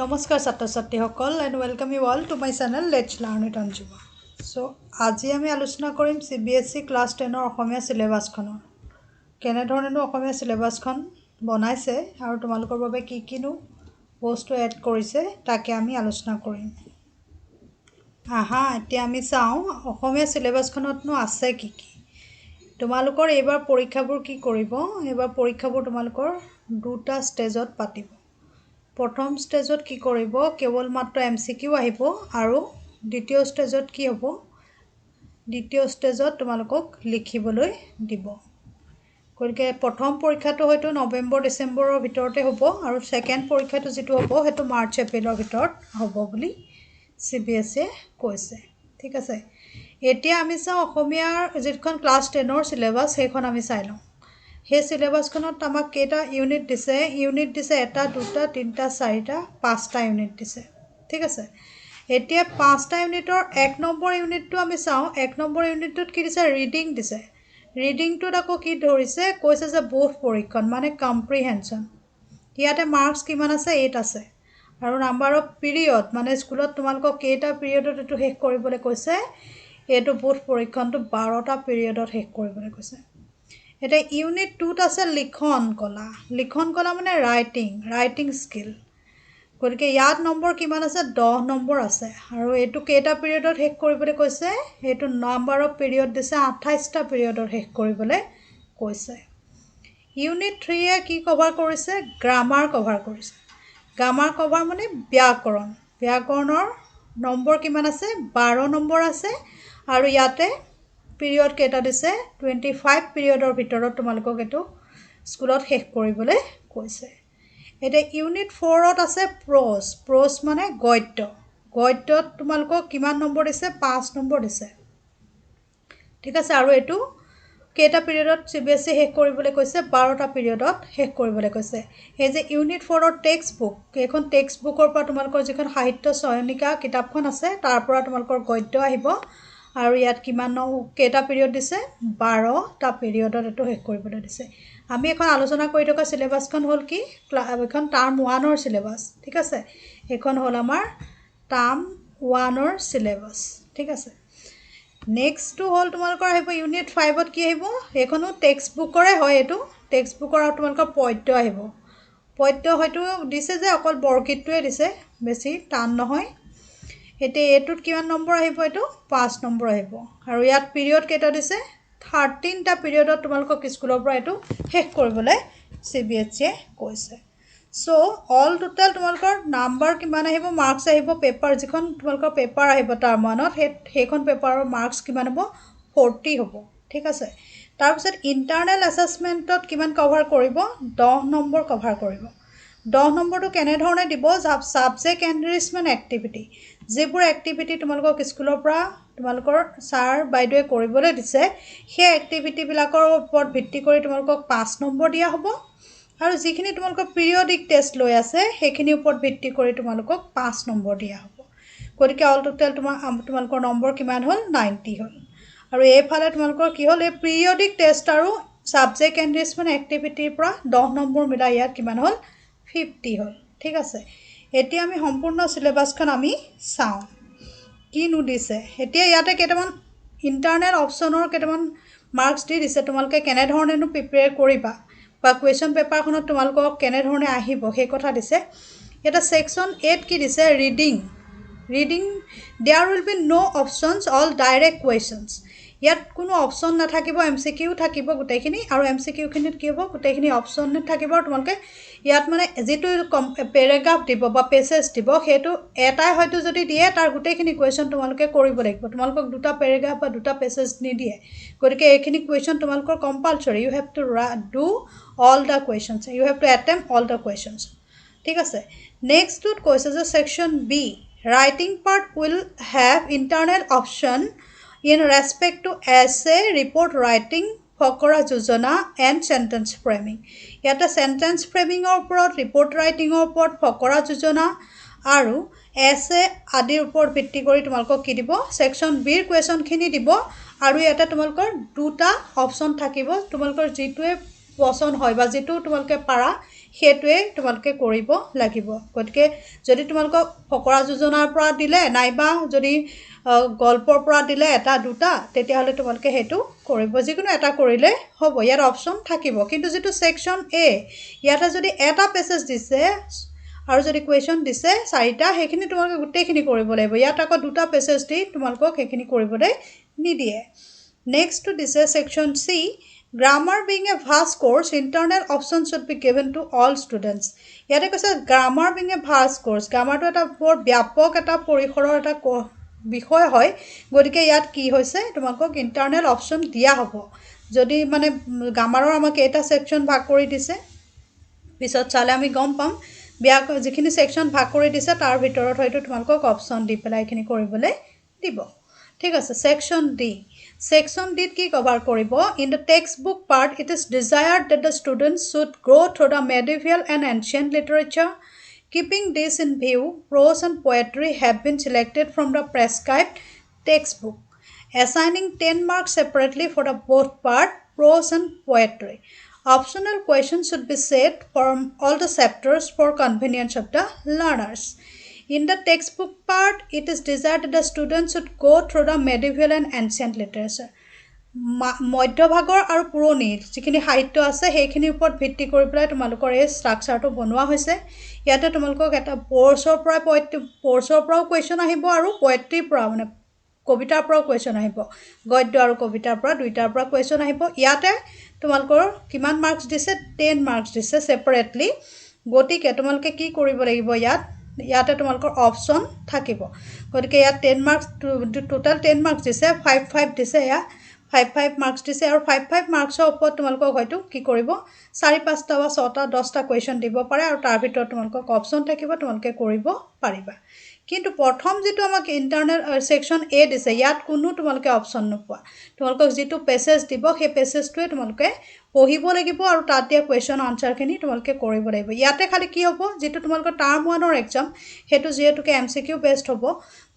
নমস্কাৰ ছাত্ৰ ছাত্ৰীসকল and welcome you all to my channel let's learn with Anjuma. আজি আমি আলোচনা কৰিম CBSE ক্লাছ 10ৰ অসমীয়া চিলেবাছখনৰ কেনেধৰণেনো অসমীয়া চিলেবাছখন বনাইছে আৰু তোমালোকৰ বাবে কি কিনো বস্তু এড কৰিছে তাকে আমি আলোচনা কৰিম। এতিয়া আমি চাওঁ অসমীয়া চিলেবাছখনতনো আছে কি কি। তোমালোকৰ এইবাৰ পৰীক্ষাবোৰ কি কৰিব, এইবাৰ পৰীক্ষাবোৰ তোমালোকৰ দুটা ষ্টেজত পাতিব। প্ৰথম ষ্টেজত কি কৰিব, কেৱল মাত্ৰ MCQ আহিব আৰু দ্বিতীয় ষ্টেজত কি হ'ব, দ্বিতীয় ষ্টেজত তোমালোকক লিখিবলৈ দিব। গতিকে প্ৰথম পৰীক্ষাটো হয়তো নৱেম্বৰ ডিচেম্বৰৰ ভিতৰতে হ'ব আৰু ছেকেণ্ড পৰীক্ষাটো যিটো হ'ব সেইটো মাৰ্চ এপ্ৰিলৰ ভিতৰত হ'ব বুলি CBSE কৈছে। ঠিক আছে, এতিয়া আমি চাওঁ অসমীয়াৰ যিখন ক্লাছ 10ৰ চিলেবাছ সেইখন আমি চাই লওঁ। সেই চিলেবাছখনত আমাক কেইটা ইউনিট দিছে, এটা, দুটা, তিনিটা, চাৰিটা, পাঁচটা ইউনিট দিছে। ঠিক আছে, এতিয়া পাঁচটা ইউনিটৰ 1 নম্বৰ ইউনিটটো আমি চাওঁ। 1 নম্বৰ ইউনিটটোত কি দিছে, ৰিডিং দিছে। ৰিডিংটোত আকৌ কি ধৰিছে, কৈছে যে বোধ পৰীক্ষণ মানে কম্প্ৰিহেনশ্যন। ইয়াতে মাৰ্কছ কিমান আছে, 8 আছে আৰু নাম্বাৰ অফ পিৰিয়ড মানে স্কুলত তোমালোকক কেইটা পিৰিয়ডত এইটো শেষ কৰিবলৈ কৈছে, এইটো বোধ পৰীক্ষণটো 12টা পিৰিয়ডত শেষ কৰিবলৈ কৈছে। এতিয়া ইউনিট 2ত আছে লিখন কলা। লিখন কলা মানে ৰাইটিং স্কিল। গতিকে ইয়াত নম্বৰ কিমান আছে, 10 নম্বৰ আছে আৰু এইটো কেইটা পিৰিয়ডত শেষ কৰিবলৈ কৈছে, এইটো নাম্বাৰ অফ পিৰিয়ড দিছে 28টা পিৰিয়ডত শেষ কৰিবলৈ কৈছে। ইউনিট 3-এ কি কভাৰ কৰিছে, গ্ৰামাৰ কভাৰ কৰিছে। গ্ৰামাৰ কভাৰ মানে ব্যাকৰণৰ নম্বৰ কিমান আছে, 12 নম্বৰ আছে আৰু ইয়াতে পিৰিয়ড কেইটা দিছে, 25 পিৰিয়ডৰ ভিতৰত তোমালোকক এইটো স্কুলত শেষ কৰিবলৈ কৈছে। এতিয়া ইউনিট 4-ত আছে প্ৰ'জ মানে গদ্যত তোমালোকক কিমান নম্বৰ দিছে, 5 নম্বৰ দিছে। ঠিক আছে, আৰু এইটো কেইটা পিৰিয়ডত CBSE শেষ কৰিবলৈ কৈছে, 12টা পিৰিয়ডত শেষ কৰিবলৈ কৈছে। এই যে ইউনিট 4-ৰ টেক্সট বুক, এইখন টেক্সট বুকৰ পৰা তোমালোকৰ যিখন সাহিত্য চয়নিকা কিতাপখন আছে তাৰ পৰা তোমালোকৰ গদ্য আহিব আৰু ইয়াত কেইটা পিৰিয়ড দিছে, 12টা পিৰিয়ডত এইটো শেষ কৰিবলৈ দিছে। আমি এখন আলোচনা কৰি থকা চিলেবাছখন হ'ল কি, এইখন টাৰ্ম 1ৰ চিলেবাছ। ঠিক আছে, এইখন হ'ল আমাৰ টাৰ্ম 1ৰ চিলেবাছ। ঠিক আছে, নেক্সটটো হ'ল তোমালোকৰ আহিব ইউনিট 5-ত কি আহিব, এইখনো টেক্সট বুকৰে হয়। এইটো টেক্সট বুকৰ আৰু তোমালোকৰ পদ্য আহিব। পদ্য হয়তো দিছে যে অকল বৰগীতটোৱে দিছে, বেছি টান নহয়। এতিয়া এইটোত কিমান নম্বৰ আহিব, এইটো 5 নম্বৰ আহিব আৰু ইয়াত পিৰিয়ড কেইটা দিছে, 13টা পিৰিয়ডত তোমালোকক স্কুলৰ পৰা এইটো শেষ কৰিবলৈ CBSE কৈছে। অল টোটেল তোমালোকৰ নাম্বাৰ কিমান আহিব, মাৰ্কছ আহিব, পেপাৰ যিখন তোমালোকৰ পেপাৰ আহিব টাৰ্ম 1-ত সেইখন পেপাৰৰ মাৰ্কছ কিমান হ'ব, 40 হ'ব। ঠিক আছে, তাৰপিছত ইণ্টাৰনেল এছেছমেণ্টত কিমান কভাৰ কৰিব, 10 নম্বৰ কভাৰ কৰিব। 10 নম্বৰটো কেনেধৰণে দিব, ছাবজেক্ট এনৰিচমেণ্ট এক্টিভিটি, যিবোৰ এক্টিভিটি তোমালোকক স্কুলৰ পৰা তোমালোকৰ ছাৰ বাইদেৱে কৰিবলৈ দিছে, সেই এক্টিভিটিবিলাকৰ ওপৰত ভিত্তি কৰি তোমালোকক 5 নম্বৰ দিয়া হ'ব আৰু যিখিনি তোমালোকৰ পিৰিয়ডিক টেষ্ট লৈ আছে সেইখিনিৰ ওপৰত ভিত্তি কৰি তোমালোকক 5 নম্বৰ দিয়া হ'ব। গতিকে অল টোটেল তোমালোকৰ নম্বৰ কিমান হ'ল, 90 হ'ল। আৰু এইফালে তোমালোকৰ কি হ'ল, এই পিৰিয়ডিক টেষ্ট আৰু ছাবজেক্ট এনৰিচমেণ্ট এক্টিভিটিৰ পৰা 10 নম্বৰ মিলাই ইয়াত কিমান হ'ল, 50 হ'ল। ঠিক আছে, এতিয়া আমি সম্পূৰ্ণ চিলেবাছখন আমি চাওঁ কিনো দিছে। এতিয়া ইয়াতে কেইটামান ইণ্টাৰনেল অপশ্যনৰ কেইটামান মাৰ্কছ দি দিছে, তোমালোকে কেনেধৰণেনো প্ৰিপেয়াৰ কৰিবা বা কুৱেশ্যন পেপাৰখনত তোমালোকক কেনেধৰণে আহিব সেই কথা দিছে। এটা ছেকশ্যন 8 কি দিছে, reading there will be no' options, all direct questions. ইয়াত কোনো অপশ্যন নাথাকিব, MCQ থাকিব গোটেইখিনি আৰু MCQখিনিত কি হ'ব, গোটেইখিনি অপশ্যন থাকিব আৰু তোমালোকে ইয়াত মানে যিটো পেৰেগ্ৰাফ দিব বা পেছেজ দিব সেইটো এটাই হয়তো যদি দিয়ে তাৰ গোটেইখিনি কুৱেশ্যন তোমালোকে কৰিব লাগিব। তোমালোকক 2টা পেৰেগ্ৰাফ বা 2টা পেছেজ নিদিয়ে, গতিকে এইখিনি কুৱেশ্যন তোমালোকৰ compulsory, you have to do all the questions, you have to attempt all the questions. ঠিক আছে, নেক্সটটোত কৈছে যে section B, writing part will have internal option in respect to essay, report writing, ফকৰা যোজনা এণ্ড চেণ্টেন্স ফ্ৰেমিং। ইয়াতে sentence ফ্ৰেমিঙৰ ওপৰত, ৰিপৰ্ট ৰাইটিঙৰ ওপৰত, ফকৰা যোজনা আৰু এছে আদিৰ ওপৰত ভিত্তি কৰি তোমালোকক কি দিব, ছেকশ্যন Bৰ কুৱেশ্যনখিনি দিব আৰু ইয়াতে তোমালোকৰ 2টা অপশ্যন থাকিব। তোমালোকৰ যিটোৱে পচন্দ হয় বা যিটো তোমালোকে পাৰা সেইটোৱে তোমালোকে কৰিব লাগিব গতিকে যদি তোমালোকক ফকৰা যোজনাৰ পৰা দিলে নাইবা যদি গল্পৰ পৰা দিলে এটা দুটা তেতিয়াহ'লে তোমালোকে সেইটো কৰিব যিকোনো এটা কৰিলে হ'ব ইয়াত অপশ্যন থাকিব কিন্তু যিটো ছেকশ্যন এ ইয়াতে যদি এটা পেছেজ দিছে আৰু যদি কুৱেশ্যন দিছে চাৰিটা সেইখিনি তোমালোকে গোটেইখিনি কৰিব লাগিব ইয়াত আকৌ দুটা পেছেজ দি তোমালোকক সেইখিনি কৰিবলৈ নিদিয়ে নেক্সটটো দিছে section C Grammar being a vast course, internal options should be given to all students. ইয়াতে কৈছে grammar being a vast course. গ্ৰামাৰটো এটা বৰ ব্যাপক এটা পৰিসৰৰ এটা বিষয় হয় গতিকে ইয়াত কি হৈছে তোমালোকক ইণ্টাৰনেল অপশ্যন দিয়া হ'ব যদি মানে গ্ৰামাৰৰ আমাক এটা ছেকশ্যন ভাগ কৰি দিছে পিছত চালে আমি গম পাম যিখিনি ছেকশ্যন ভাগ কৰি দিছে তাৰ ভিতৰত হয়তো তোমালোকক অপশ্যন দি পেলাই এইখিনি কৰিবলৈ দিব ঠিক আছে ছেকশ্যন ডি Section D কি কভাৰ কৰিব in the textbook part it is desired that the students should go through the medieval and ancient literature keeping this in view prose and poetry have been selected from the prescribed textbook assigning 10 marks separately for the both part prose and poetry optional questions should be set from all the chapters for convenience of the learners In the textbook part, it is desired that the students should go through the medieval and ancient literature. মধ্যভাগৰ আৰু পুৰণি যিখিনি সাহিত্য আছে সেইখিনিৰ ওপৰত ভিত্তি কৰি পেলাই তোমালোকৰ এই ষ্ট্ৰাকচাৰটো বনোৱা হৈছে ইয়াতে তোমালোকক এটা প'ৰ্চৰ পৰাও কুৱেশ্যন আহিব আৰু পয়েট্ৰিৰ পৰা মানে কবিতাৰ পৰাও কুৱেশ্যন আহিব গদ্য আৰু কবিতাৰ পৰা দুইটাৰ পৰা কুৱেশ্যন আহিব ইয়াতে তোমালোকৰ কিমান মাৰ্কছ দিছে 10 মাৰ্কছ দিছে ছেপাৰেটলি গতিকে তোমালোকে কি কৰিব লাগিব ইয়াতে তোমালোকৰ অপশ্যন থাকিব গতিকে ইয়াত 10 মাৰ্কছ টোটাল 10 মাৰ্কছ দিছে 5 দিছে ইয়াত 5 মাৰ্কছ দিছে আৰু 5 মাৰ্কছৰ ওপৰত তোমালোকক হয়তো কি কৰিব 4-5টা বা 6টা 10টা কুৱেশ্যন দিব পাৰে আৰু তাৰ ভিতৰত তোমালোকক অপশ্যন থাকিব তোমালোকে কৰিব পাৰিবা কিন্তু প্ৰথম যেটো আমাক ইন্টাৰনেল সেকশন এ দিছে ইয়াত কোনো তোমালোকে অপশ্যন নোপোৱা তোমালোকক যেটো পেছেজ দিব সেই পেছেজটোৱে তোমালোকে পঢ়িব লাগিব আৰু তাত দিয়া কুৱেশ্যন আনসাৰখিনি তোমালোকে কৰিব লাগিব ইয়াতে খালি কি হ'ব যেটো তোমালোকৰ টাৰ্ম 1ৰ এক্সাম হেতু যেহেতুকে এমসিকিউ বেসড হ'ব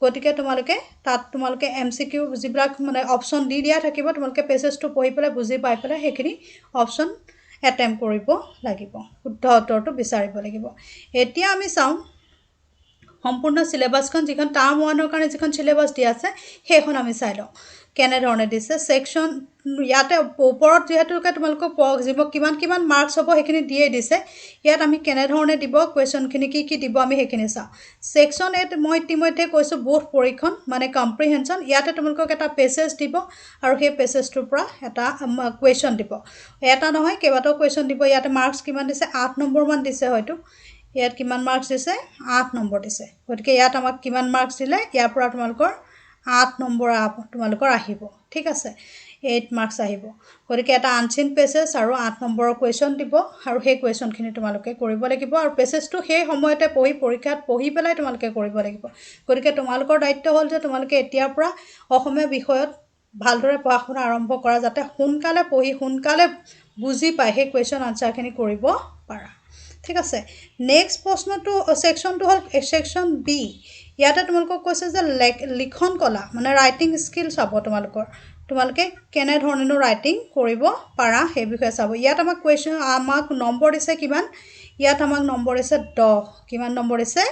গতিকে তোমালোকে এমসিকিউ যিবিলাক মানে অপশ্যন দি দিয়া থাকিব তোমালোকে পেছেজটো পঢ়ি পেলাই বুজি পাই পেলাই সেইখিনি অপশ্যন এটেম্প কৰিব লাগিব শুদ্ধ উত্তৰটো বিচাৰিব লাগিব এতিয়া আমি চাও সম্পূৰ্ণ সিলেবাসখন যিখন টাৰ্ম 1ৰ কাৰণে যিখন সিলেবাস দিয়া আছে সেইখন আমি চাই লওঁ কেনে ধৰণে দিছে সেকশন ইয়াতে ওপৰত যেহেতুকে তোমালোকক কিমান মাৰ্কস হ'ব সেইখিনি দিয়ে দিছে ইয়াত আমি কেনে ধৰণে দিব কুৱেশ্যনখিনি কি দিব আমি সেইখিনি চাওঁ সেকশন এত মই ইতিমধ্যে কৈছো বোথ পৰীক্ষণ মানে কম্প্ৰিহেনশন ইয়াতে তোমালোকক এটা পেছেজ দিব আৰু সেই পেছেজটোৰ পৰা এটা কুৱেশ্যন দিব এটা নহয় কেইবাটাও কুৱেশ্যন দিব ইয়াতে মাৰ্কস কিমান দিছে 8 নম্বৰ মান দিছে হয়তো ইয়াত কিমান মাৰ্কস দিছে 8 নম্বৰ দিছে গতিকে ইয়াত আমাক কিমান মাৰ্কস দিলে ইয়াৰ পৰা তোমালোকৰ 8 নম্বৰ তোমালোকৰ আহিব ঠিক আছে 8 মাৰ্কস আহিব গতিকে এটা আনচিন পেছেজ আৰু 8 নম্বৰৰ কুৱেশ্যন দিব আৰু সেই কুৱেশ্যনখিনি তোমালোকে কৰিব লাগিব আৰু পেছেজটো সেই সময়তে পৰীক্ষাত পঢ়ি পেলাই তোমালোকে কৰিব লাগিব গতিকে তোমালোকৰ দায়িত্ব হ'ল যে তোমালোকে এতিয়াৰ পৰা অসমীয়া বিষয়ত ভালদৰে পঢ়া-শুনা আৰম্ভ কৰা যাতে সোনকালে পঢ়ি সোনকালে বুজি পায় সেই কুৱেশ্যন আনসাৰখিনি কৰিব পাৰা ঠিক আছে নেক্সট প্ৰশ্নটো সেকশনটো হল সেকশন বি ইয়াতে তোমালোকক কৈছে যে লিখন কলা মানে ৰাইটিং স্কিল চাব তোমালোকে কেনে ধৰণেনো ৰাইটিং কৰিব পাৰা সেই বিষয়ে চাব ইয়াত আমাক কুৱেশ্যন আমাক নম্বৰ দিছে কিমান ইয়াত আমাক নম্বৰ দিছে 10 কিমান নম্বৰ দিছে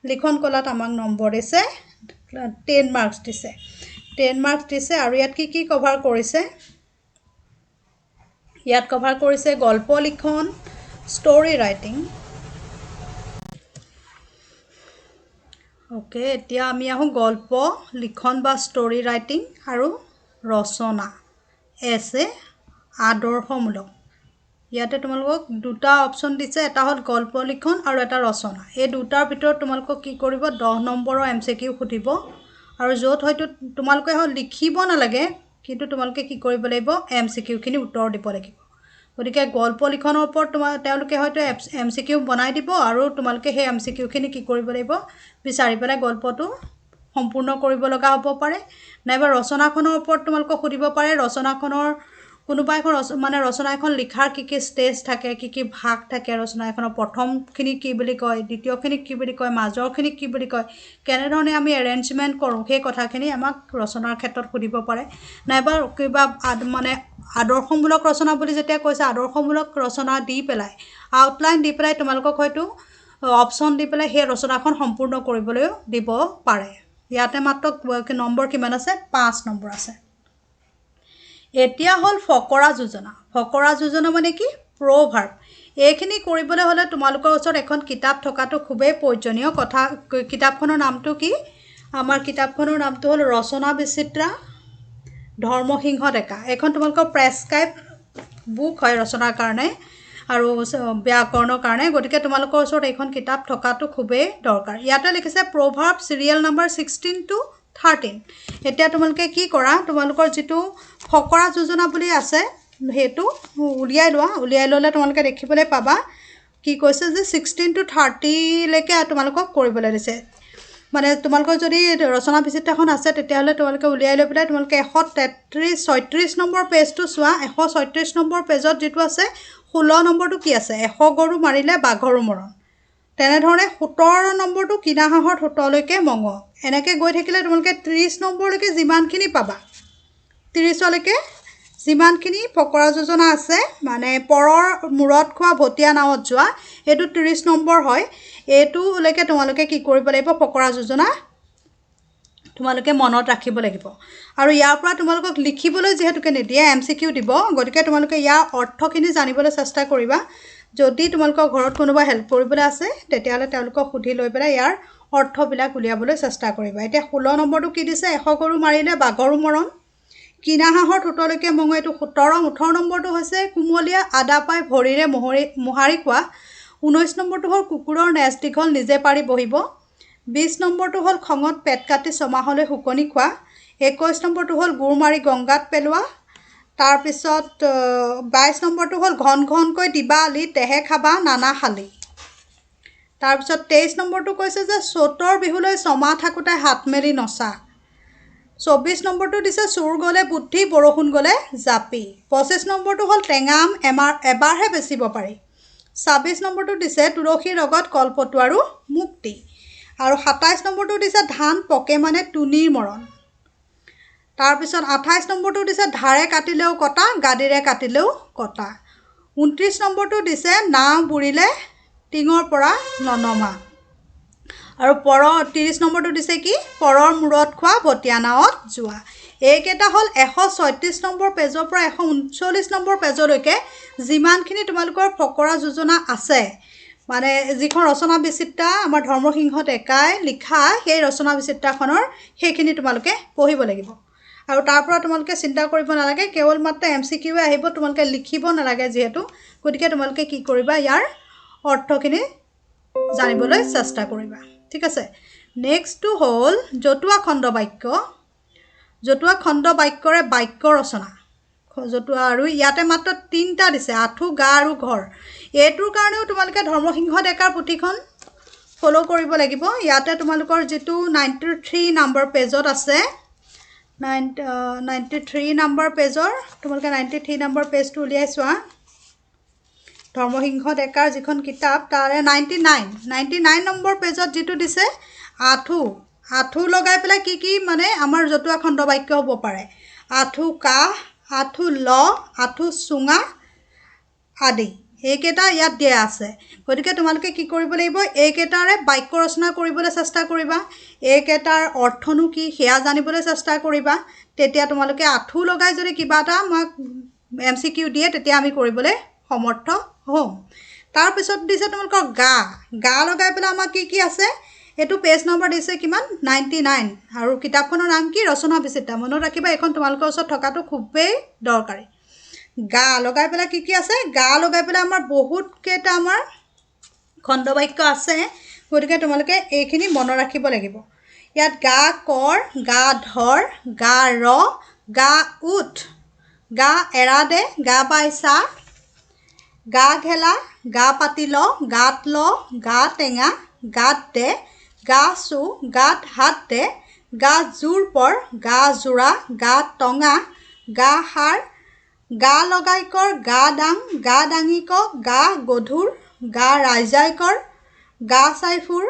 লিখন কলাত আমাক নম্বৰ দিছে 10 মাৰ্কস দিছে 10 মাৰ্কস দিছে আৰু ইয়াত কি কভাৰ কৰিছে ইয়াত কভাৰ কৰিছে গল্প লিখন story writing ওকে এতিয়া আমি আহো গল্প লিখন বা story writing আৰু ৰচনা এছে আদৰ্শমূলক ইয়াতে তোমালোকক দুটা অপচন দিছে এটা হল গল্প লিখন আৰু এটা ৰচনা এই দুটাৰ ভিতৰত তোমালোকক কি কৰিব 10 নম্বৰৰ এমসিকিউ খুদিব আৰু যত হয়তো তোমালোকে লিখিব নালাগে কিন্তু তোমালোকে কি কৰিব লাগিব এমসিকিউ খিনি উত্তৰ দিব লাগিব গতিকে গল্প লিখনৰ ওপৰত তেওঁলোকে হয়তো এমসিকিউ বনাই দিব আৰু তোমালোকে সেই এমসিকিউ খিনি কি কৰিব লাগিব বিচাৰি পেলাই গল্পটো সম্পূৰ্ণ কৰিব লগা হ'ব পাৰে নাইবা ৰচনাখনৰ ওপৰত তোমালোকক খুদিব পাৰে ৰচনাখনৰ কোনোবা এখন মানে ৰচনা এখন লিখাৰ কি ষ্টেজ থাকে, কি ভাগ থাকে, ৰচনা এখনৰ প্ৰথমখিনি কি বুলি কয়, দ্বিতীয়খিনিক কি বুলি কয়, মাজৰখিনিক কি বুলি কয়, কেনেধৰণে আমি এৰেঞ্জমেণ্ট কৰোঁ, সেই কথাখিনি আমাক ৰচনাৰ ক্ষেত্ৰত সুধিব পাৰে। নাইবা কিবা মানে আদৰ্শমূলক ৰচনা বুলি যেতিয়া কৈছে, আদৰ্শমূলক ৰচনা দি পেলাই, আউটলাইন দি পেলাই তোমালোকক হয়তো অপশ্যন দি পেলাই সেই ৰচনাখন সম্পূৰ্ণ কৰিবলৈও দিব পাৰে। ইয়াতে মাত্ৰ নম্বৰ কিমান আছে? 5 নম্বৰ আছে। এতিয়া হ'ল ফকৰা যোজনা। ফকৰা যোজনা মানে কি? প্ৰভাৰ্ব। এইখিনি কৰিবলৈ হ'লে তোমালোকৰ ওচৰত এখন কিতাপ থকাটো খুবেই প্ৰয়োজনীয় কথা। কিতাপখনৰ নামটো কি? আমাৰ কিতাপখনৰ নামটো হ'ল ৰচনা বিচিত্ৰা ধৰ্মসিংহ ডেকা। এইখন তোমালোকৰ প্ৰেছক্ৰাইব বুক হয় ৰচনাৰ কাৰণে আৰু ব্যাকৰণৰ কাৰণে, গতিকে তোমালোকৰ ওচৰত এইখন কিতাপ থকাটো খুবেই দৰকাৰ। ইয়াতে লিখিছে প্ৰভাৰ্ব চিৰিয়েল নম্বৰ 16 to 13। এতিয়া তোমালোকে কি কৰা, তোমালোকৰ যিটো ফকৰা যোজনা বুলি আছে সেইটো উলিয়াই লোৱা। উলিয়াই ল'লে তোমালোকে দেখিবলৈ পাবা কি কৈছে যে 16 to 30লৈকে তোমালোকক কৰিবলৈ দিছে। মানে তোমালোকৰ যদি ৰচনা বিচিত্ৰাখন আছে তেতিয়াহ'লে তোমালোকে উলিয়াই লৈ পেলাই তোমালোকে 136 নম্বৰ পেজটো চোৱা। 136 নম্বৰ পেজত যিটো আছে 16 নম্বৰটো কি আছে? 100 গৰু মাৰিলে বাঘৰো মৰণ। তেনেধৰণে 17 নম্বৰটো কিনা হাঁহৰ ঠোঁটলৈকে মঙহ। এনেকৈ গৈ থাকিলে তোমালোকে 30 নম্বৰলৈকে যিমানখিনি পাবা, 30লৈকে যিমানখিনি ফকৰা যোজনা আছে, মানে পৰৰ মূৰত খোৱা ভটীয়া নাৱত যোৱা, এইটো 30 নম্বৰ হয়। এইটোলৈকে তোমালোকে কি কৰিব লাগিব? ফকৰা যোজনা তোমালোকে মনত ৰাখিব লাগিব। আৰু ইয়াৰ পৰা তোমালোকক লিখিবলৈ যিহেতুকে নিদিয়ে, MCQ দিব, গতিকে তোমালোকে ইয়াৰ অৰ্থখিনি জানিবলৈ চেষ্টা কৰিবা। যদি তোমালোকৰ ঘৰত কোনোবা হেল্প কৰিবলৈ আছে তেতিয়াহ'লে তেওঁলোকক সুধি লৈ পেলাই ইয়াৰ অৰ্থবিলাক উলিয়াবলৈ চেষ্টা কৰিবা। এতিয়া 16 নম্বৰটো কি দিছে? 100 গৰু মাৰিলে বাঘৰো মৰণ, কিনা হাঁহৰ ঠোঁটলৈকে মঙহ। এইটো 17। 18 নম্বৰটো হৈছে কুমলীয়া আদা পাই ভৰিৰে মোহাৰি খোৱা। 19 নম্বৰটো হ'ল কুকুৰৰ নেজ দীঘল নিজে পাৰি বহিব। 20 নম্বৰটো হ'ল খঙত পেট কাটি ছমাহলৈ শুকনি খোৱা। 21 নম্বৰটো হ'ল গুৰ মাৰি গংগাত পেলোৱা। তাৰপিছত 22 নম্বৰটো হ'ল ঘন ঘনকৈ দিবা আলি তেহে খাবা নানা শালি। তাৰপিছত 23 নম্বৰটো কৈছে যে চ'তৰ বিহুলৈ ছমাহ থাকোঁতে হাত মেলি নচা। 24 নম্বৰটো দিছে চোৰ গ'লে বুদ্ধি বৰষুণ গ'লে জাপি। 25 নম্বৰটো হ'ল টেঙা আম এবাৰহে বেচিব পাৰি। 26 নম্বৰটো দিছে তুলসীৰ লগত কলপটু আৰু মুক্তি। আৰু 27 নম্বৰটো দিছে ধান পকে মানে তুনিৰ মৰণ। তাৰপিছত 28 নম্বৰটো দিছে ধাৰে কাটিলেও কটা, গাদীৰে কাটিলেও কটা। 29 নম্বৰটো দিছে নাও বুৰিলে টিঙৰ পৰা ননমা। আৰু 30 নম্বৰটো দিছে কি? পৰৰ মূৰত খোৱা ভটীয়া নাৱত যোৱা। এইকেইটা হ'ল 136 নম্বৰ পেজৰ পৰা 139 নম্বৰ পেজলৈকে যিমানখিনি তোমালোকৰ ফকৰা যোজনা আছে, মানে যিখন ৰচনা বিচিত্ৰা আমাৰ ধৰ্মসিংহ ডেকাই লিখা সেই ৰচনা বিচিত্ৰাখনৰ সেইখিনি তোমালোকে পঢ়িব লাগিব। আৰু তাৰ পৰা তোমালোকে চিন্তা কৰিব নালাগে, কেৱল মাত্ৰ MCQ আহিব, তোমালোকে লিখিব নালাগে যিহেতু, গতিকে তোমালোকে কি কৰিবা? ইয়াৰ অৰ্থখিনি জানিবলৈ চেষ্টা কৰিবা। ঠিক আছে। নেক্সটটো হ'ল জতুৱা খণ্ড বাক্য। জতুৱা খণ্ড বাক্যৰে বাক্য ৰচনা। জতুৱা আৰু ইয়াতে মাত্ৰ 3টা দিছে, আঁঠু, গা আৰু ঘৰ। এইটোৰ কাৰণেও তোমালোকে ধৰ্মসিংহ ডেকাৰ পুথিখন ফ'ল' কৰিব লাগিব। ইয়াতে তোমালোকৰ যিটো 93 নম্বৰ পেজত আছে, 93 নম্বৰ পেজৰ, তোমালোকে 93 নম্বৰ পেজটো উলিয়াই চোৱা। ধৰ্মসিংহ ডেকাৰ যিখন কিতাপ তাৰে 99 নম্বৰ পেজত যিটো দিছে আঁঠু লগাই পেলাই কি মানে আমাৰ জতুৱা খণ্ড বাক্য হ'ব পাৰে। আঁঠু কাহ, আঁঠু ল, আঁঠু চুঙা আদি এইকেইটা ইয়াত দিয়া আছে। গতিকে তোমালোকে কি কৰিব লাগিব? এইকেইটাৰে বাক্য ৰচনা কৰিবলৈ চেষ্টা কৰিবা। এইকেইটাৰ অৰ্থনো কি সেয়া জানিবলৈ চেষ্টা কৰিবা। তেতিয়া তোমালোকে আঁঠু লগাই যদি কিবা এটা আমাক MCQ দিয়ে তেতিয়া আমি কৰিবলৈ সমৰ্থ হ'ম। তাৰপিছত দিছে তোমালোকৰ গা লগাই পেলাই আমাৰ কি আছে? এইটো পেজ নম্বৰ দিছে কিমান? 99। আৰু কিতাপখনৰ নাম কি? ৰচনা বিচিত্ৰা। মনত ৰাখিবা, এইখন তোমালোকৰ ওচৰত থকাটো খুবেই দৰকাৰী। গা লগাই পেলাই কি আছে? গা লগাই পেলাই আমাৰ বহুতকেইটা আমাৰ খণ্ড বাক্য আছে, গতিকে তোমালোকে এইখিনি মনত ৰাখিব লাগিব। ইয়াত গা কৰ, গা ধৰ, গা ৰ, গা উঠ, গা এৰা দে, গা বাইচা, গা ঘেলা, গা পাতি ল, গাত ল, গা টেঙা, গাত দে, গা চু, গাত হাত দে, গা জোৰ পৰ, গা যোৰা, গা টঙা, গা সাৰ, গা লগাই কৰ গা দাঙি ক গা গধুৰ গা ৰাইজাই কৰ গা চাই ফুৰ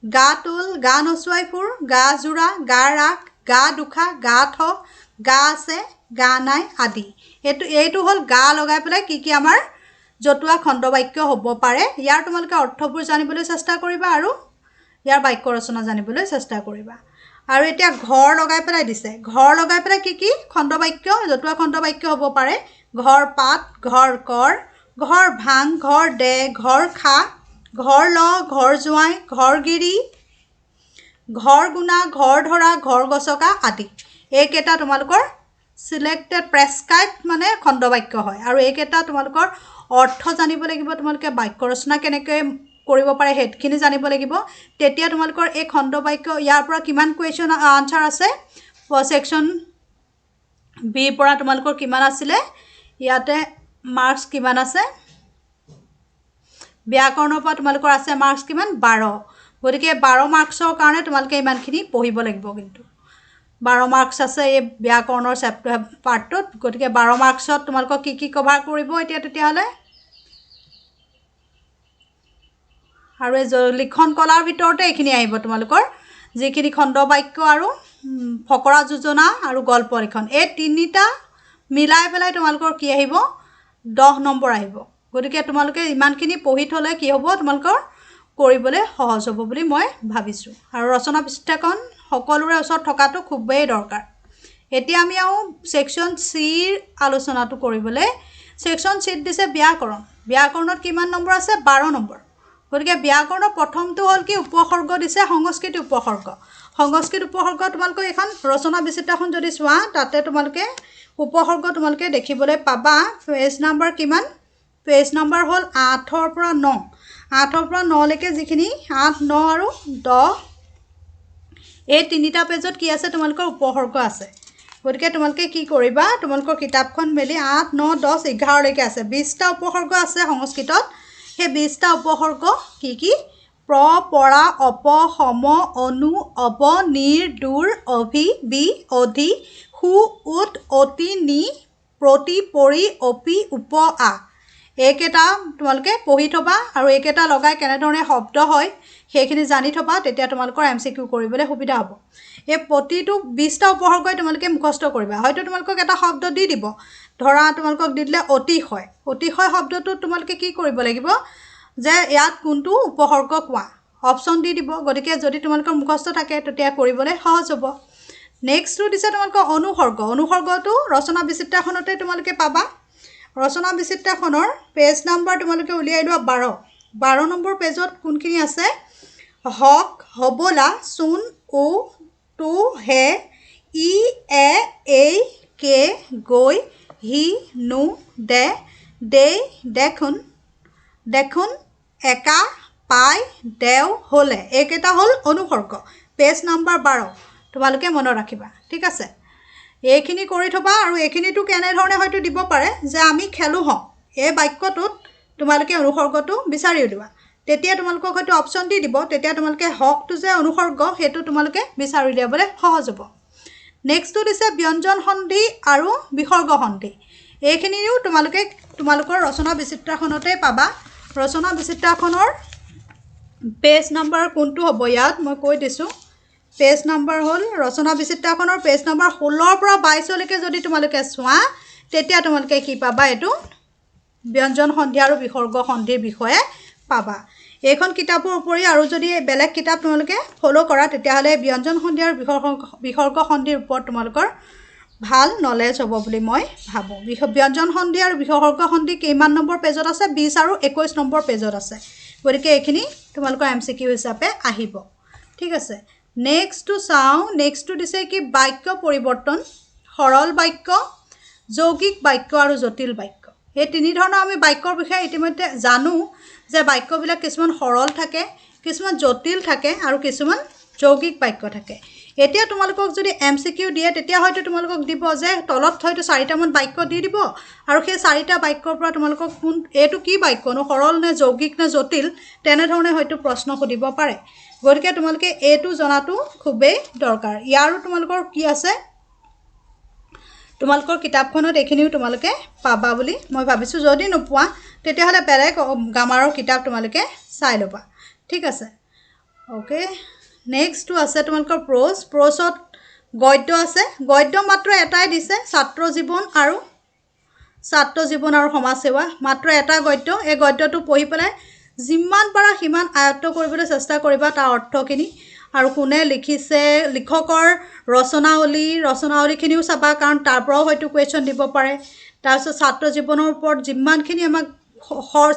গা তোল গা নচুৱাই ফুৰ গা জোৰা গা ৰাখ গা দুখা গা থ গা আছে গা নাই আদি। এইটো হ'ল গা লগাই পেলাই কি কি আমাৰ জতুৱা খণ্ড বাক্য হ'ব পাৰে। ইয়াৰ তোমালোকে অৰ্থবোৰ জানিবলৈ চেষ্টা কৰিবা আৰু ইয়াৰ বাক্য ৰচনা জানিবলৈ চেষ্টা কৰিবা। আৰু এতিয়া ঘৰ লগাই পেলাই দিছে। ঘৰ লগাই পেলাই কি কি খণ্ড বাক্য জতুৱা খণ্ড বাক্য হ'ব পাৰে। ঘৰ পাত ঘৰ কৰ ঘৰ ভাং ঘৰ দে ঘৰ খা ঘৰ ল ঘৰ জোঁৱাই ঘৰ গিৰি ঘৰ গুণা ঘৰ ধৰা ঘৰ গছকা আদি। এইকেইটা তোমালোকৰ চিলেক্টেড প্ৰেছক্ৰাইব মানে খণ্ড বাক্য হয়। আৰু এইকেইটা তোমালোকৰ অৰ্থ জানিব লাগিব। তোমালোকে বাক্য ৰচনা কেনেকৈ কৰিব পাৰে সেইখিনি জানিব লাগিব। তেতিয়া তোমালোকৰ এই খণ্ড বাক্য ইয়াৰ পৰা কিমান কুৱেশ্যন আনচাৰ আছে ছেকশ্যন বিৰ পৰা তোমালোকৰ কিমান আছিলে ইয়াতে মাৰ্কছ কিমান আছে ব্যাকৰণৰ পৰা তোমালোকৰ আছে মাৰ্কছ কিমান 12। গতিকে 12 মাৰ্কছৰ কাৰণে তোমালোকে ইমানখিনি পঢ়িব লাগিব। কিন্তু 12 মাৰ্কছ আছে এই ব্যাকৰণৰ চেপ্টাৰ পাৰ্টটোত। গতিকে 12 মাৰ্কছত তোমালোকক কি কি কভাৰ কৰিব এতিয়া তেতিয়াহ'লে আৰু এই লিখন কলাৰ ভিতৰতে এইখিনি আহিব তোমালোকৰ যিখিনি খণ্ড বাক্য আৰু ফকৰা যোজনা আৰু গল্প লিখন এই তিনিটা মিলাই পেলাই তোমালোকৰ কি আহিব 10 নম্বৰ আহিব। গতিকে তোমালোকে ইমানখিনি পঢ়ি থ'লে কি হ'ব তোমালোকৰ কৰিবলৈ সহজ হ'ব বুলি মই ভাবিছোঁ। আৰু ৰচনা বিশ্লেষণ সকলোৰে ওচৰত থকাটো খুবেই দৰকাৰ। এতিয়া আমি আৰু ছেকশ্যন চিৰ আলোচনাটো কৰিবলৈ। ছেকশ্যন চিত দিছে ব্যাকৰণ। ব্যাকৰণত কিমান নম্বৰ আছে 12 নম্বৰ। গতিকে ব্যাকৰণৰ প্ৰথমটো হ'ল কি উপসৰ্গ দিছে সংস্কৃত উপসৰ্গ। সংস্কৃত উপসৰ্গ তোমালোকে এখন ৰচনা বিচিত্ৰাখন যদি চোৱা তাতে তোমালোকে উপসৰ্গ তোমালোকে দেখিবলৈ পাবা। পেজ নাম্বাৰ কিমান পেজ নাম্বাৰ হ'ল 8ৰ পৰা 9 8ৰ পৰা 9লৈকে যিখিনি 8 9 আৰু 10 এই তিনিটা পেজত কি আছে তোমালোকৰ উপসৰ্গ আছে। গতিকে তোমালোকে কি কৰিবা তোমালোকৰ কিতাপখন মেলি 8 9 10 11লৈকে আছে 20টা উপসৰ্গ আছে সংস্কৃতত। সেই 20টা উপসৰ্গ কি কি প্ৰ পৰা অপ সম অনু অব নিৰ দূৰ অভি বি অধি সু উত অতি নি প্ৰতি পৰি অপি উপ আ। এইকেইটা তোমালোকে পঢ়ি থবা আৰু এইকেইটা লগাই কেনেধৰণে শব্দ হয় সেইখিনি জানি থবা। তেতিয়া তোমালোকৰ MCQ কৰিবলৈ সুবিধা হ'ব। এই প্ৰতিটো 20টা উপসৰ্গই তোমালোকে মুখস্থ কৰিবা। হয়তো তোমালোকক এটা শব্দ দি দিব। ধৰা তোমালোকক দি দিলে অতিশয়। অতিশয় শব্দটো তোমালোকে কি কৰিব লাগিব যে ইয়াত কোনটো উপসৰ্গ কোৱা অপশ্যন দি দিব। গতিকে যদি তোমালোকৰ মুখস্থ থাকে তেতিয়া কৰিবলৈ সহজ হ'ব। নেক্সটটো দিছে তোমালোকৰ অনুসৰ্গ। অনুসৰ্গটো ৰচনা বিচিত্ৰাখনতে তোমালোকে পাবা। ৰচনা বিচিত্ৰাখনৰ পেজ নাম্বাৰ তোমালোকে উলিয়াই লোৱা 12 নম্বৰ পেজত কোনখিনি আছে হক হবলা চোন ও টু হে ই এ এই কে গৈ হি নু দে দেই দেখোন দেখোন একা পাই দেও হ'লে। এইকেইটা হ'ল অনুসৰ্গ। পেজ নাম্বাৰ 12 তোমালোকে মনত ৰাখিবা। ঠিক আছে এইখিনি কৰি থবা। আৰু এইখিনিতো কেনেধৰণে হয়তো দিব পাৰে যে আমি খেলোঁ হওঁ এই বাক্যটোত তোমালোকে অনুসৰ্গটো বিচাৰি উলিওৱা। তেতিয়া তোমালোকক হয়তো অপশ্যন দি দিব। তেতিয়া তোমালোকে হকটো যে অনুসৰ্গ সেইটো তোমালোকে বিচাৰি উলিয়াবলৈ সহজ হ'ব। নেক্সটটো দিছে ব্যঞ্জন সন্ধি আৰু বিসৰ্গ সন্ধি। এইখিনিও তোমালোকে তোমালোকৰ ৰচনা বিচিত্ৰাখনতে পাবা। ৰচনা বিচিত্ৰাখনৰ পেজ নাম্বাৰ কোনটো হ'ব ইয়াত মই কৈ দিছোঁ। পেজ নাম্বাৰ হ'ল ৰচনা বিচিত্ৰাখনৰ পেজ নাম্বাৰ 16ৰ পৰা 22লৈকে যদি তোমালোকে চোৱা তেতিয়া তোমালোকে কি পাবা এইটো ব্যঞ্জন সন্ধি আৰু বিসৰ্গ সন্ধিৰ বিষয়ে পাবা। এইখন কিতাপৰ উপৰি আৰু যদি বেলেগ কিতাপ তোমালোকে ফ'ল' কৰা তেতিয়াহ'লে ব্যঞ্জন সন্ধি আৰু বিসৰ্গ সন্ধিৰ ওপৰত তোমালোকৰ ভাল নলেজ হ'ব বুলি মই ভাবোঁ। ব্যঞ্জন সন্ধি আৰু বিসৰ্গ সন্ধি কিমান নম্বৰ পেজত আছে 20 আৰু 21 নম্বৰ পেজত আছে। গতিকে এইখিনি তোমালোকৰ MCQ হিচাপে আহিব। ঠিক আছে নেক্সটটো চাওঁ। নেক্সটটো দিছে কি বাক্য পৰিৱৰ্তন সৰল বাক্য যৌগিক বাক্য আৰু জটিল বাক্য। এই তিনি ধৰণৰ আমি বাক্যৰ বিষয়ে ইতিমধ্যে জানো যে বাক্যবিলাক কিছুমান সৰল থাকে কিছুমান জটিল থাকে আৰু কিছুমান যৌগিক বাক্য থাকে। এতিয়া তোমালোকক যদি MCQ দিয়ে তেতিয়া হয়তো তোমালোকক দিব যে তলত হয়তো 4টামান বাক্য দি দিব আৰু সেই 4টা বাক্যৰ পৰা তোমালোকক কোন এইটো কি বাক্যনো সৰল নে যৌগিক নে জটিল তেনেধৰণে হয়তো প্ৰশ্ন সুধিব পাৰে। গতিকে তোমালোকে এইটো জনাটো খুবেই দৰকাৰ। ইয়াৰো তোমালোকৰ কি আছে তোমালোকৰ কিতাপখনত এইখিনিও তোমালোকে পাবা বুলি মই ভাবিছোঁ যদি নোপোৱা তেতিয়াহ'লে বেলেগ গ্ৰামাৰৰ কিতাপ তোমালোকে চাই ল'বা ঠিক আছে ওকে নেক্সটটো আছে তোমালোকৰ প্ৰ'জত গদ্য আছে গদ্য মাত্ৰ এটাই দিছে ছাত্ৰ জীৱন আৰু সমাজ সেৱা মাত্ৰ এটা গদ্য এই গদ্যটো পঢ়ি পেলাই যিমান পাৰা সিমান আয়ত্ত কৰিবলৈ চেষ্টা কৰিবা তাৰ অৰ্থখিনি আৰু কোনে লিখিছে লিখকৰ ৰচনাৱলীখিনিও চাবা কাৰণ তাৰ পৰাও হয়তো কুৱেশ্যন দিব পাৰে তাৰপিছত ছাত্ৰ জীৱনৰ ওপৰত যিমানখিনি আমাক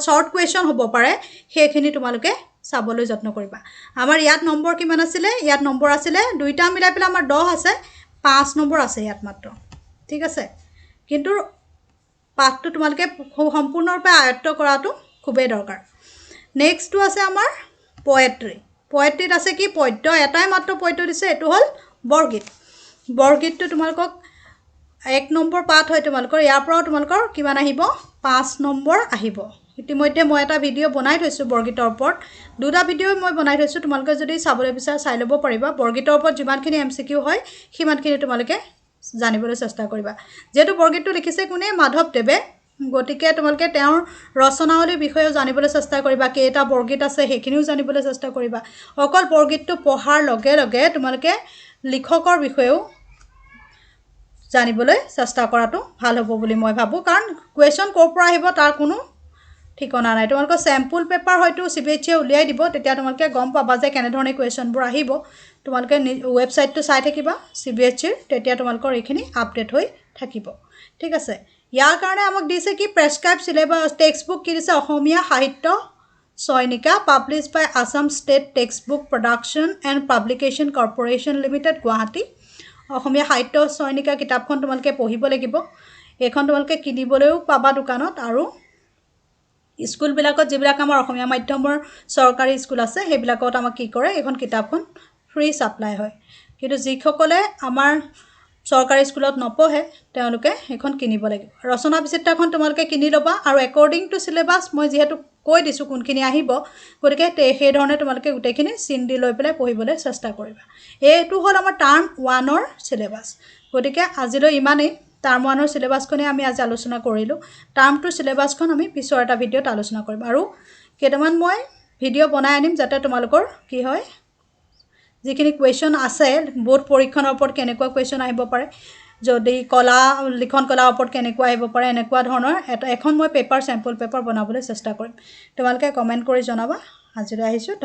শ্বৰ্ট কুৱেশ্যন হ'ব পাৰে সেইখিনি তোমালোকে চাবলৈ যত্ন কৰিবা আমাৰ ইয়াত নম্বৰ কিমান আছিলে ইয়াত নম্বৰ আছিলে দুইটা মিলাই পেলাই আমাৰ 10 আছে 5 নম্বৰ আছে ইয়াত মাত্ৰ ঠিক আছে কিন্তু পাঠটো তোমালোকে সম্পূৰ্ণৰূপে আয়ত্ত কৰাটো খুবেই দৰকাৰ নেক্সটটো আছে আমাৰ পয়েট্ৰিত আছে কি পদ্য এটাই মাত্ৰ পদ্য দিছে এটো হ'ল বৰগীতটো তোমালোকক 1 নম্বৰ পাঠ হয় তোমালোকৰ ইয়াৰ পৰাও তোমালোকৰ কিমান আহিব 5 নম্বৰ আহিব ইতিমধ্যে মই এটা ভিডিঅ' বনাই থৈছোঁ বৰগীতৰ ওপৰত দুটা ভিডিঅ' মই বনাই থৈছোঁ তোমালোকে যদি চাবলৈ বিচাৰা চাই ল'ব পাৰিবা বৰগীতৰ ওপৰত যিমানখিনি MCQ হয় সিমানখিনি তোমালোকে জানিবলৈ চেষ্টা কৰিবা যেহেতু বৰগীতটো লিখিছে কোনে মাধৱদেৱে গতিকে তোমালোকে তেওঁৰ ৰচনাৱলীৰ বিষয়েও জানিবলৈ চেষ্টা কৰিবা কেইটা বৰগীত আছে সেইখিনিও জানিবলৈ চেষ্টা কৰিবা অকল বৰগীতটো পঢ়াৰ লগে লগে তোমালোকে লিখকৰ বিষয়েও জানিবলৈ চেষ্টা কৰাটো ভাল হ'ব বুলি মই ভাবোঁ কাৰণ কুৱেশ্যন ক'ৰ পৰা আহিব তাৰ কোনো ঠিকনা নাই তোমালোকৰ চেম্পল পেপাৰ হয়তো CBSE উলিয়াই দিব তেতিয়া তোমালোকে গম পাবা যে কেনেধৰণে কুৱেশ্যনবোৰ আহিব তোমালোকে ৱেবছাইটটো চাই থাকিবা CBSE তেতিয়া তোমালোকৰ এইখিনি আপডেট হৈ থাকিব ঠিক আছে ইয়াৰ কাৰণে আমাক দিছে কি প্ৰেছক্ৰাইব সিলেবাছ টেক্সট বুক কি দিছে Asamiya Sahitya Chayanika published by Assam state text book production and publication corporation limited Guwahati Asamiya Sahitya Chayanika কিতাপখন তোমালোকে পঢ়িব লাগিব এইখন তোমালোকে কিনিবলৈও পাবা দোকানত আৰু স্কুলবিলাকত যিবিলাক আমাৰ অসমীয়া মাধ্যমৰ চৰকাৰী স্কুল আছে সেইবিলাকত আমাক কি কৰে এইখন কিতাপখন ফ্ৰী সাপ্লাই হয় কিন্তু যিসকলে আমাৰ চৰকাৰী স্কুলত নপঢ়ে তেওঁলোকে এইখন কিনিব লাগিব ৰচনা বিচিত্ৰাখন তোমালোকে কিনি ল'বা আৰু একৰ্ডিং টু সিলেবাছ মই যেহেতু কৈ দিছোঁ কোনখিনি আহিব গতিকে সেই ধৰণে তোমালোকে গোটেইখিনি চিন দি লৈ পেলাই পঢ়িবলৈ চেষ্টা কৰিবা এইটো হ'ল আমাৰ টাৰ্ম 1ৰ সিলেবাছ গতিকে আজিলৈ ইমানেই টাৰ্ম 1ৰ সিলেবাছখনে আমি আজি আলোচনা কৰিলোঁ টাৰ্ম 2 সিলেবাছখন আমি পিছৰ এটা ভিডিঅ'ত আলোচনা কৰিম আৰু কেইটামান মই ভিডিঅ' বনাই আনিম যাতে তোমালোকৰ কি হয় যিখিনি কুৱেশ্যন আছে বোৰ্ড পৰীক্ষাৰ ওপৰত কেনেকুৱা কুৱেশ্যন আহিব পাৰে যদি লিখন কলাৰ ওপৰত কেনেকুৱা আহিব পাৰে এনেকুৱা ধৰণৰ এখন মই চেম্পল পেপাৰ বনাবলৈ চেষ্টা কৰিম তোমালোকে কমেণ্ট কৰি জনাবা আজিলৈ আহিছোঁ